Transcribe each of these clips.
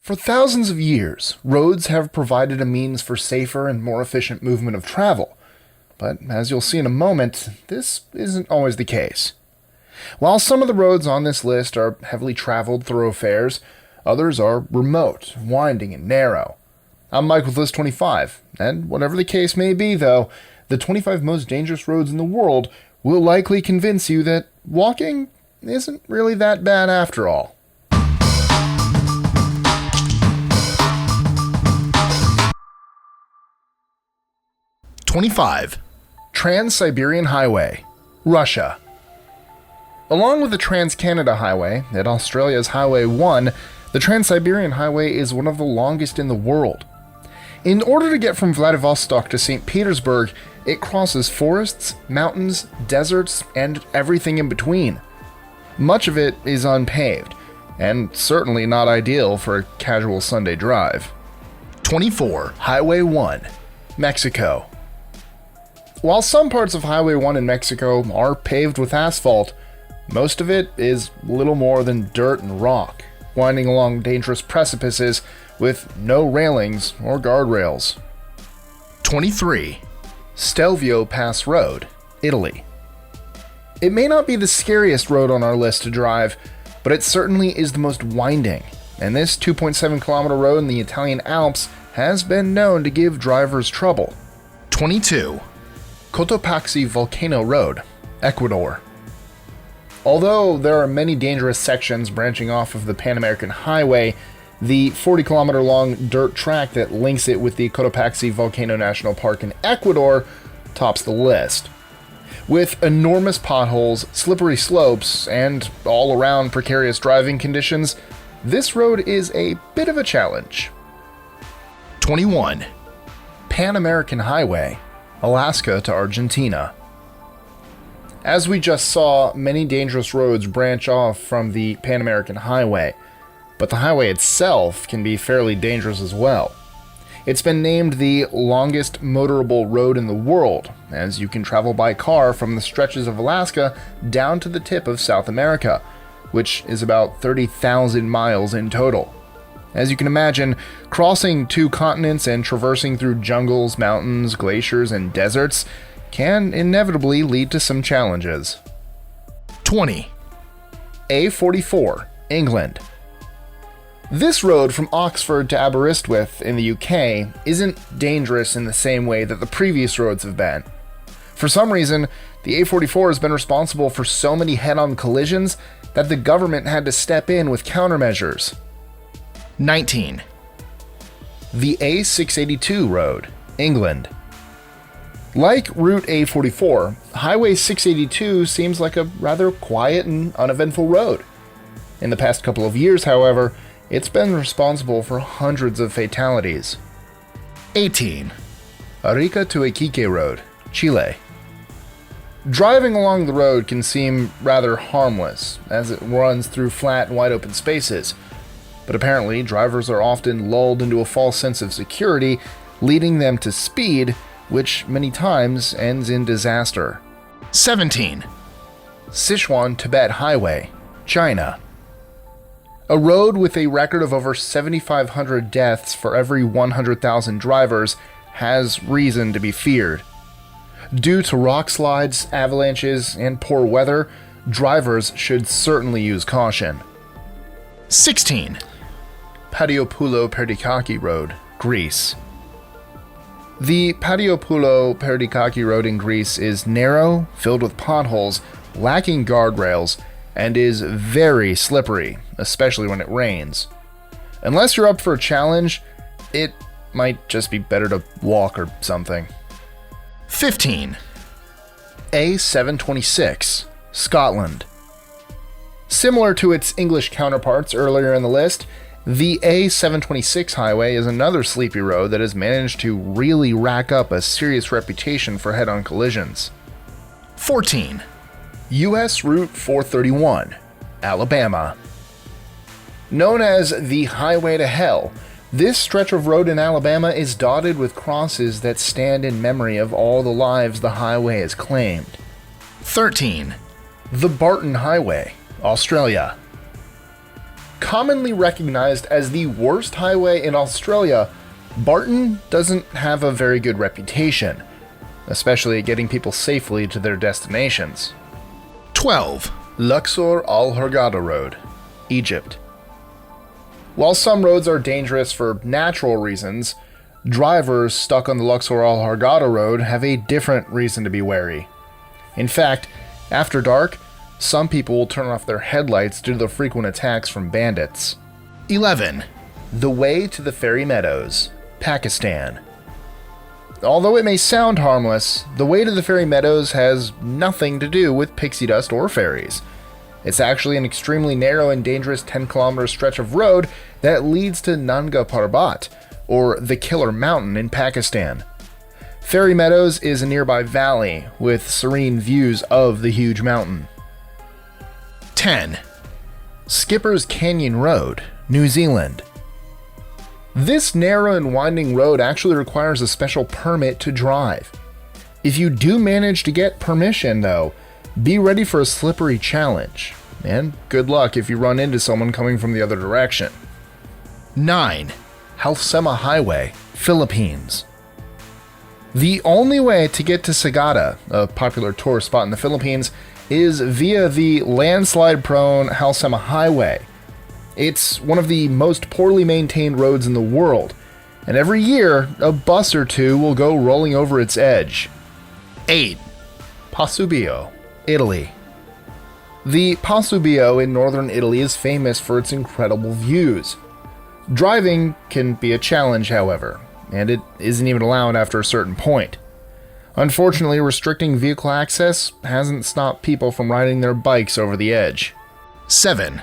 For thousands of years, roads have provided a means for safer and more efficient movement of travel. But as you'll see in a moment, this isn't always the case. While some of the roads on this list are heavily traveled thoroughfares, others are remote, winding, and narrow. I'm Mike with List 25, and whatever the case may be though, the 25 most dangerous roads in the world will likely convince you that walking isn't really that bad after all. Trans-Siberian Highway, Russia. Along with the Trans-Canada Highway at Australia's Highway 1, the Trans-Siberian Highway is one of the longest in the world. In order to get from Vladivostok to St. Petersburg, it crosses forests, mountains, deserts, and everything in between. Much of it is unpaved, and certainly not ideal for a casual Sunday drive. 24. Highway 1, Mexico. While some parts of Highway 1 in Mexico are paved with asphalt, most of it is little more than dirt and rock, winding along dangerous precipices with no railings or guardrails. 23. Stelvio Pass Road, Italy. It may not be the scariest road on our list to drive, but it certainly is the most winding, and this 2.7 kilometer road in the Italian Alps has been known to give drivers trouble. 22. Cotopaxi Volcano Road, Ecuador. Although there are many dangerous sections branching off of the Pan American Highway, the 40-kilometer long dirt track that links it with the Cotopaxi Volcano National Park in Ecuador tops the list. With enormous potholes, slippery slopes, and all-around precarious driving conditions, this road is a bit of a challenge. 21. Pan American Highway, Alaska to Argentina. As we just saw, many dangerous roads branch off from the Pan American Highway, but the highway itself can be fairly dangerous as well. It's been named the longest motorable road in the world, as you can travel by car from the stretches of Alaska down to the tip of South America, which is about 30,000 miles in total. As you can imagine, crossing two continents and traversing through jungles, mountains, glaciers, and deserts can inevitably lead to some challenges. 20. A44, England. This road from Oxford to Aberystwyth in the UK isn't dangerous in the same way that the previous roads have been. For some reason, the A44 has been responsible for so many head-on collisions that the government had to step in with countermeasures. 19. The A682 road, England. Like Route A44, Highway 682 seems like a rather quiet and uneventful road. In the past couple of years, however, it's been responsible for hundreds of fatalities. 18. Arica to Iquique Road, Chile. Driving along the road can seem rather harmless, as it runs through flat and wide open spaces. But apparently, drivers are often lulled into a false sense of security, leading them to speed, which many times ends in disaster. 17. Sichuan-Tibet Highway, China. A road with a record of over 7,500 deaths for every 100,000 drivers has reason to be feared. Due to rock slides, avalanches, and poor weather, drivers should certainly use caution. 16. Patiopulo-Perdikaki Road, Greece. The Patiopulo-Perdikaki Road in Greece is narrow, filled with potholes, lacking guardrails, and is very slippery, especially when it rains. Unless you're up for a challenge, it might just be better to walk or something. 15. A726, Scotland. Similar to its English counterparts earlier in the list, the A726 highway is another sleepy road that has managed to really rack up a serious reputation for head-on collisions. 14. U.S. Route 431, Alabama. Known as the Highway to Hell, this stretch of road in Alabama is dotted with crosses that stand in memory of all the lives the highway has claimed. 13. The Barton Highway, Australia. Commonly recognized as the worst highway in Australia, Barton doesn't have a very good reputation, especially at getting people safely to their destinations. 12. Luxor Al Hurghada Road, Egypt. While some roads are dangerous for natural reasons, drivers stuck on the Luxor Al Hurghada Road have a different reason to be wary. In fact, after dark, some people will turn off their headlights due to the frequent attacks from bandits. 11. The Way to the Fairy Meadows, Pakistan. Although it may sound harmless, the Way to the Fairy Meadows has nothing to do with pixie dust or fairies. It's actually an extremely narrow and dangerous 10-kilometer stretch of road that leads to Nanga Parbat, or the Killer Mountain in Pakistan. Fairy Meadows is a nearby valley with serene views of the huge mountain. 10. Skipper's Canyon Road, New Zealand. This narrow and winding road actually requires a special permit to drive. If you do manage to get permission, though, be ready for a slippery challenge, and good luck if you run into someone coming from the other direction. 9. Halsema Highway, Philippines. The only way to get to Sagada, a popular tourist spot in the Philippines, is via the landslide-prone Halsema Highway. It's one of the most poorly maintained roads in the world, and every year, a bus or two will go rolling over its edge. 8. Pasubio, Italy. The Pasubio in northern Italy is famous for its incredible views. Driving can be a challenge, however, and it isn't even allowed after a certain point. Unfortunately, restricting vehicle access hasn't stopped people from riding their bikes over the edge. 7.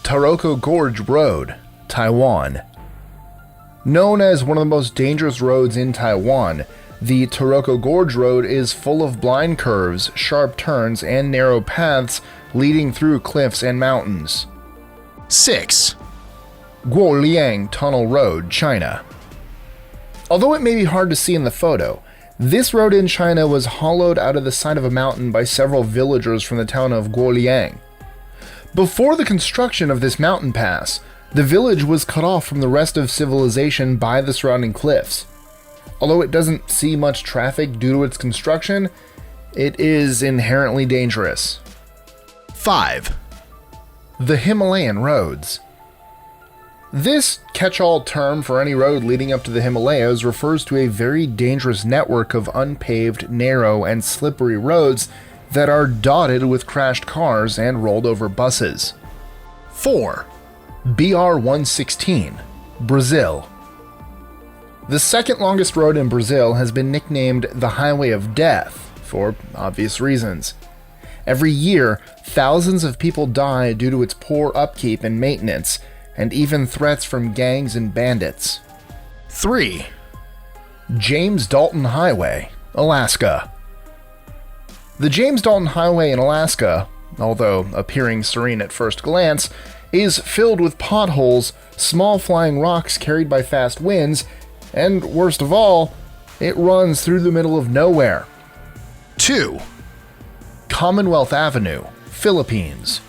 Taroko Gorge Road, Taiwan. Known as one of the most dangerous roads in Taiwan, the Taroko Gorge Road is full of blind curves, sharp turns, and narrow paths leading through cliffs and mountains. 6. Guoliang Tunnel Road, China. Although it may be hard to see in the photo, this road in China was hollowed out of the side of a mountain by several villagers from the town of Guoliang. Before the construction of this mountain pass, the village was cut off from the rest of civilization by the surrounding cliffs. Although it doesn't see much traffic due to its construction, it is inherently dangerous. 5. The Himalayan Roads. This catch-all term for any road leading up to the Himalayas refers to a very dangerous network of unpaved, narrow, and slippery roads that are dotted with crashed cars and rolled over buses. 4. BR-116, Brazil. The second longest road in Brazil has been nicknamed the Highway of Death, for obvious reasons. Every year, thousands of people die due to its poor upkeep and maintenance, and even threats from gangs and bandits. 3. James Dalton Highway, Alaska. The James Dalton Highway in Alaska, although appearing serene at first glance, is filled with potholes, small flying rocks carried by fast winds, and worst of all, it runs through the middle of nowhere. 2. Commonwealth Avenue, Philippines.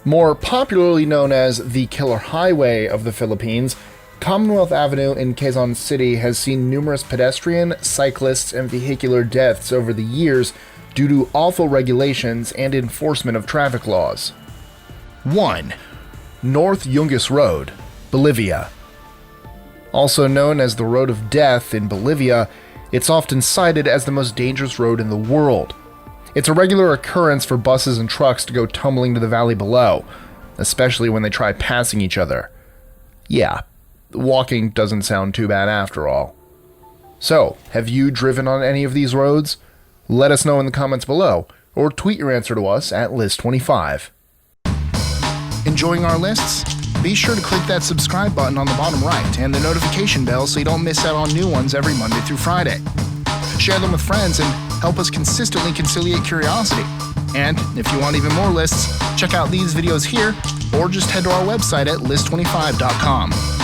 More popularly known as the Killer Highway of the Philippines, Commonwealth Avenue in Quezon City has seen numerous pedestrian, cyclists, and vehicular deaths over the years due to awful regulations and enforcement of traffic laws. 1. North Yungas Road, Bolivia. Also known as the Road of Death in Bolivia, it's often cited as the most dangerous road in the world. It's a regular occurrence for buses and trucks to go tumbling to the valley below, especially when they try passing each other. Yeah, walking doesn't sound too bad after all. So, have you driven on any of these roads? Let us know in the comments below, or tweet your answer to us at List25. Enjoying our lists? Be sure to click that subscribe button on the bottom right and the notification bell so you don't miss out on new ones every Monday through Friday. Share them with friends and help us consistently conciliate curiosity. And if you want even more lists, check out these videos here or just head to our website at list25.com.